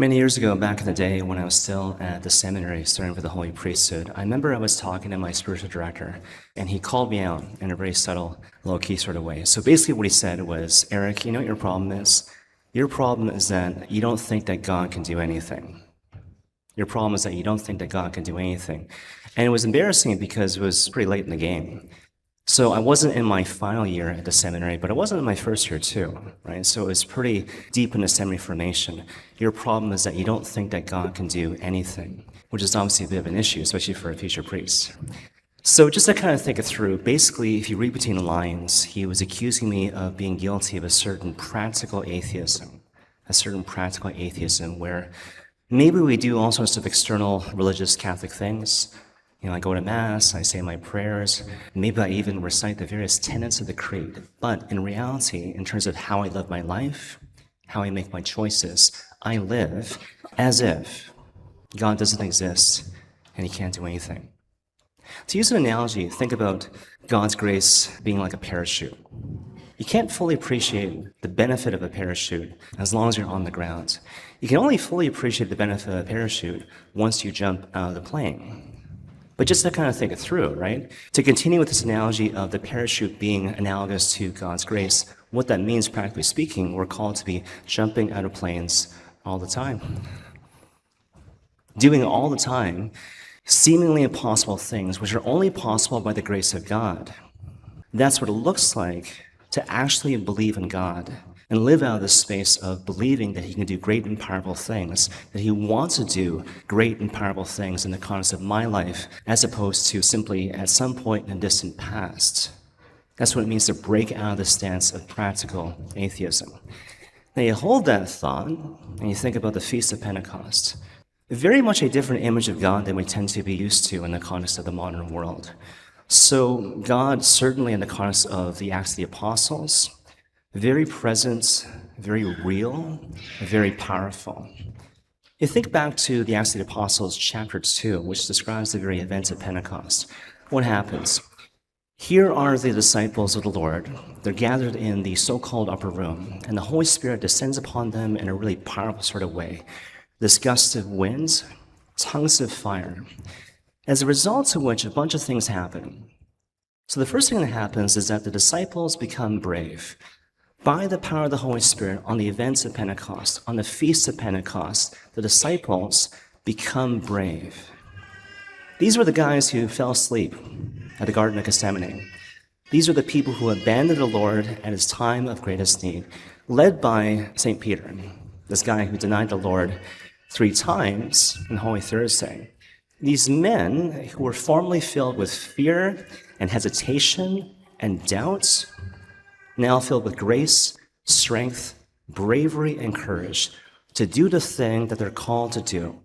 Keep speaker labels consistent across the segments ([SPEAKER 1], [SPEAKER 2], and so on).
[SPEAKER 1] Many years ago, back in the day when I was still at the seminary studying for the Holy Priesthood, I remember I was talking to my spiritual director, and he called me out in a very subtle, low-key sort of way. So basically what he said was, Eric, you know what your problem is? Your problem is that you don't think that God can do anything. Your problem is that you don't think that God can do anything. And it was embarrassing because it was pretty late in the game. So I wasn't in my final year at the seminary, but I wasn't in my first year too, right? So it was pretty deep in the seminary formation. Your problem is that you don't think that God can do anything, which is obviously a bit of an issue, especially for a future priest. So just to kind of think it through, basically, if you read between the lines, he was accusing me of being guilty of a certain practical atheism where maybe we do all sorts of external religious Catholic things. I go to Mass, I say my prayers, maybe I even recite the various tenets of the Creed. But in reality, in terms of how I live my life, how I make my choices, I live as if God doesn't exist and he can't do anything. To use an analogy, think about God's grace being like a parachute. You can't fully appreciate the benefit of a parachute as long as you're on the ground. You can only fully appreciate the benefit of a parachute once you jump out of the plane. But just to kind of think it through, right? To continue with this analogy of the parachute being analogous to God's grace, what that means, practically speaking, we're called to be jumping out of planes all the time. Doing all the time seemingly impossible things, which are only possible by the grace of God. That's what it looks like to actually believe in God and live out of this space of believing that he can do great and powerful things, that he wants to do great and powerful things in the context of my life, as opposed to simply at some point in the distant past. That's what it means to break out of the stance of practical atheism. Now you hold that thought, and you think about the Feast of Pentecost. Very much a different image of God than we tend to be used to in the context of the modern world. So God, certainly in the context of the Acts of the Apostles, very present, very real, very powerful. You think back to the Acts of the Apostles, chapter 2, which describes the very events of Pentecost. What happens? Here are the disciples of the Lord. They're gathered in the so-called upper room, and the Holy Spirit descends upon them in a really powerful sort of way. This gust of wind, tongues of fire, as a result of which a bunch of things happen. So the first thing that happens is that the disciples become brave. By the power of the Holy Spirit, on the events of Pentecost, on the Feast of Pentecost, the disciples become brave. These were the guys who fell asleep at the Garden of Gethsemane. These are the people who abandoned the Lord at his time of greatest need, led by St. Peter, this guy who denied the Lord 3 times on Holy Thursday. These men who were formerly filled with fear and hesitation and doubt, now filled with grace, strength, bravery, and courage to do the thing that they're called to do.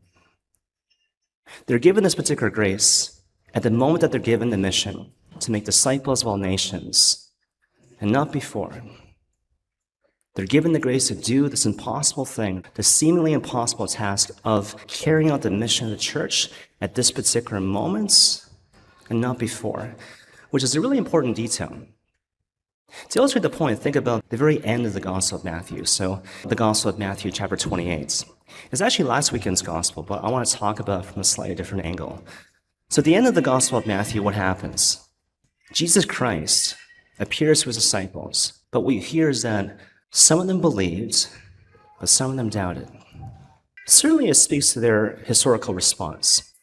[SPEAKER 1] They're given this particular grace at the moment that they're given the mission to make disciples of all nations, and not before. They're given the grace to do this impossible thing, the seemingly impossible task of carrying out the mission of the church at this particular moment, and not before, which is a really important detail. To illustrate the point, think about the very end of the Gospel of Matthew. So the Gospel of Matthew, chapter 28. It's actually last weekend's Gospel, but I want to talk about it from a slightly different angle. So at the end of the Gospel of Matthew, what happens? Jesus Christ appears to his disciples, but what you hear is that some of them believed, but some of them doubted. Certainly it speaks to their historical response.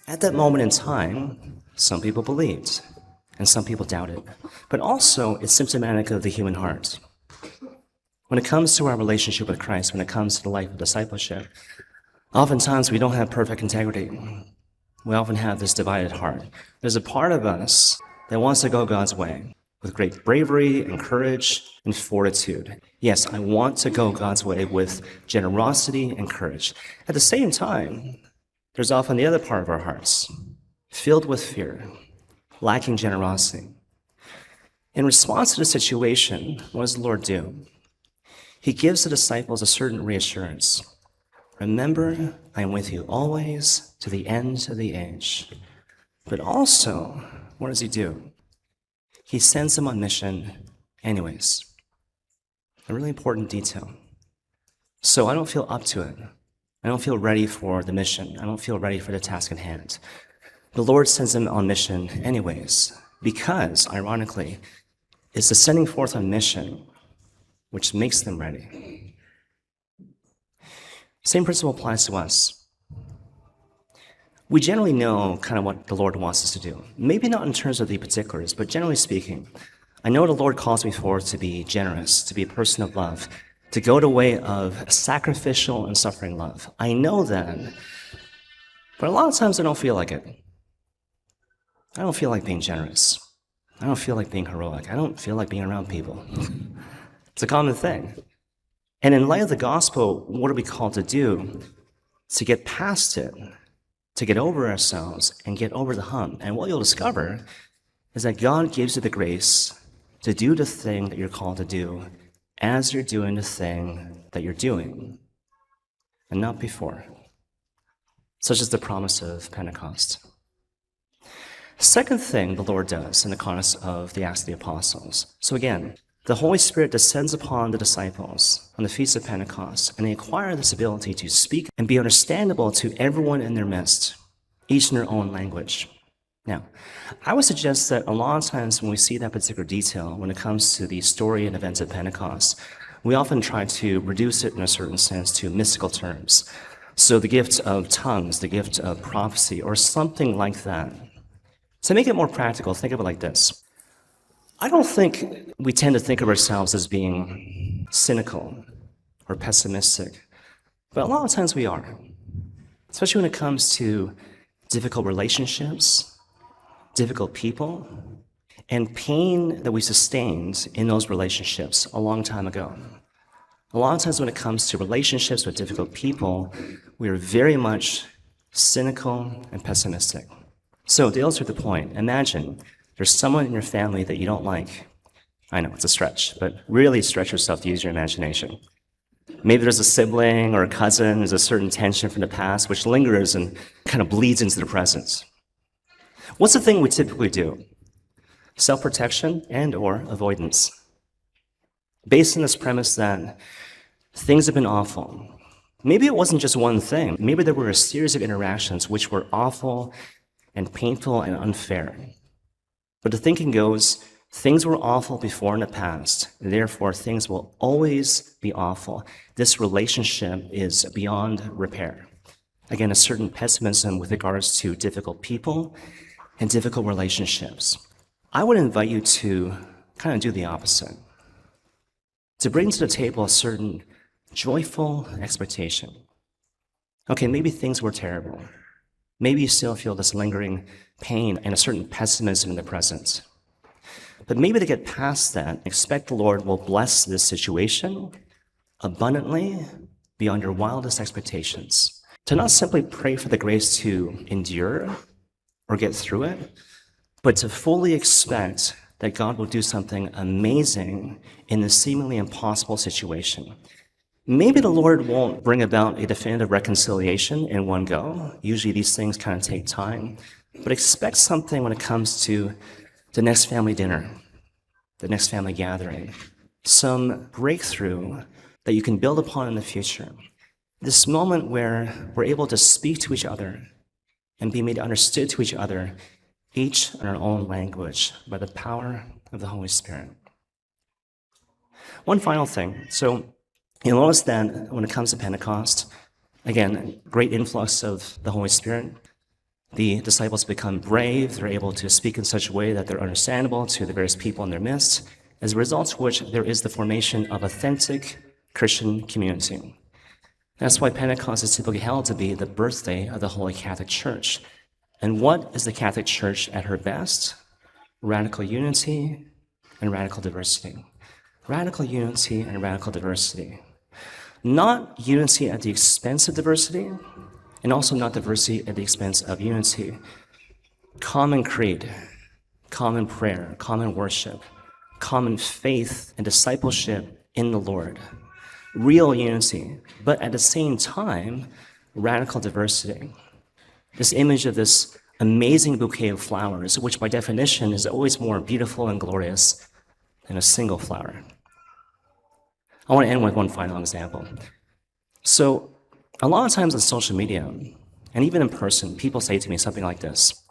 [SPEAKER 1] At that moment in time, some people believed, and some people doubted. But also, it's symptomatic of the human heart. When it comes to our relationship with Christ, when it comes to the life of discipleship, oftentimes we don't have perfect integrity. We often have this divided heart. There's a part of us that wants to go God's way with great bravery and courage and fortitude. Yes, I want to go God's way with generosity and courage. At the same time, there's often the other part of our hearts, filled with fear, lacking generosity. In response to the situation, what does the Lord do? He gives the disciples a certain reassurance. Remember, I am with you always to the end of the age. But also, what does he do? He sends them on mission anyways. A really important detail. So I don't feel up to it. I don't feel ready for the mission. I don't feel ready for the task at hand. The Lord sends them on mission anyways, because, ironically, it's the sending forth on mission which makes them ready. Same principle applies to us. We generally know kind of what the Lord wants us to do. Maybe not in terms of the particulars, but generally speaking, I know the Lord calls me forward to be generous, to be a person of love, to go the way of sacrificial and suffering love. I know that, but a lot of times I don't feel like it. I don't feel like being generous. I don't feel like being heroic. I don't feel like being around people. It's a common thing. And in light of the gospel, what are we called to do? To get past it, to get over ourselves and get over the hump. And what you'll discover is that God gives you the grace to do the thing that you're called to do as you're doing the thing that you're doing, and not before. Such is the promise of Pentecost. Second thing the Lord does in the context of the Acts of the Apostles. So again, the Holy Spirit descends upon the disciples on the Feast of Pentecost, and they acquire this ability to speak and be understandable to everyone in their midst, each in their own language. Now, I would suggest that a lot of times when we see that particular detail, when it comes to the story and events of Pentecost, we often try to reduce it in a certain sense to mystical terms. So the gift of tongues, the gift of prophecy, or something like that. To make it more practical, think of it like this. I don't think we tend to think of ourselves as being cynical or pessimistic, but a lot of times we are, especially when it comes to difficult relationships, difficult people, and pain that we sustained in those relationships a long time ago. A lot of times when it comes to relationships with difficult people, we are very much cynical and pessimistic. So to illustrate the point, imagine there's someone in your family that you don't like. I know, it's a stretch, but really stretch yourself to use your imagination. Maybe there's a sibling or a cousin, there's a certain tension from the past which lingers and kind of bleeds into the present. What's the thing we typically do? Self-protection and or avoidance. Based on this premise that things have been awful. Maybe it wasn't just one thing. Maybe there were a series of interactions which were awful and painful and unfair. But the thinking goes, things were awful before in the past, therefore things will always be awful. This relationship is beyond repair. Again, a certain pessimism with regards to difficult people and difficult relationships. I would invite you to kind of do the opposite. To bring to the table a certain joyful expectation. Okay, maybe things were terrible. Maybe you still feel this lingering pain and a certain pessimism in the present. But maybe to get past that, expect the Lord will bless this situation abundantly beyond your wildest expectations. To not simply pray for the grace to endure or get through it, but to fully expect that God will do something amazing in this seemingly impossible situation. Maybe the Lord won't bring about a definitive reconciliation in one go. Usually these things kind of take time. But expect something when it comes to the next family dinner, the next family gathering, some breakthrough that you can build upon in the future. This moment where we're able to speak to each other and be made understood to each other, each in our own language, by the power of the Holy Spirit. One final thing. So you'll notice that when it comes to Pentecost, again, great influx of the Holy Spirit. The disciples become brave. They're able to speak in such a way that they're understandable to the various people in their midst, as a result of which there is the formation of authentic Christian community. That's why Pentecost is typically held to be the birthday of the Holy Catholic Church. And what is the Catholic Church at her best? Radical unity and radical diversity. Radical unity and radical diversity. Not unity at the expense of diversity, and also not diversity at the expense of unity. Common creed, common prayer, common worship, common faith and discipleship in the Lord. Real unity, but at the same time, radical diversity. This image of this amazing bouquet of flowers, which by definition is always more beautiful and glorious than a single flower. I want to end with one final example. So A lot of times on social media, and even in person, people say to me something like this: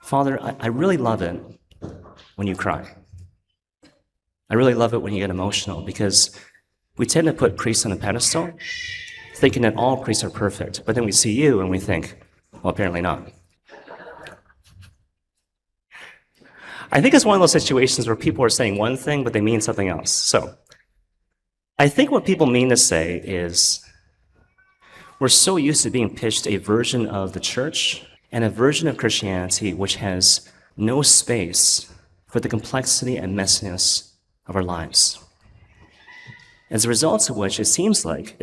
[SPEAKER 1] Father, I really love it when you cry. I really love it when you get emotional, because we tend to put priests on a pedestal, thinking that all priests are perfect. But then we see you and we think, well, apparently not. I think it's one of those situations where people are saying one thing, but they mean something else. So I think what people mean to say is we're so used to being pitched a version of the church and a version of Christianity which has no space for the complexity and messiness of our lives. As a result of which, it seems like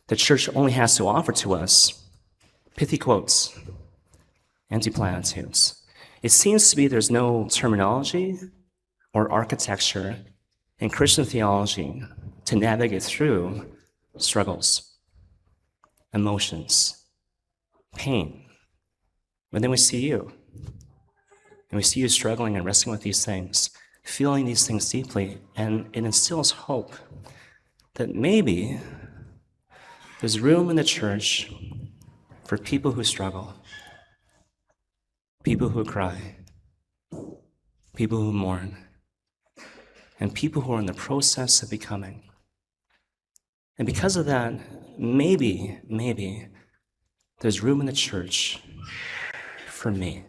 [SPEAKER 1] the church only has to offer to us pithy quotes, empty platitudes. It seems to be there's no terminology or architecture in Christian theology to navigate through struggles, emotions, pain. But then we see you, and we see you struggling and wrestling with these things, feeling these things deeply, and it instills hope that maybe there's room in the church for people who struggle, people who cry, people who mourn, and people who are in the process of becoming. And because of that, maybe there's room in the church for me.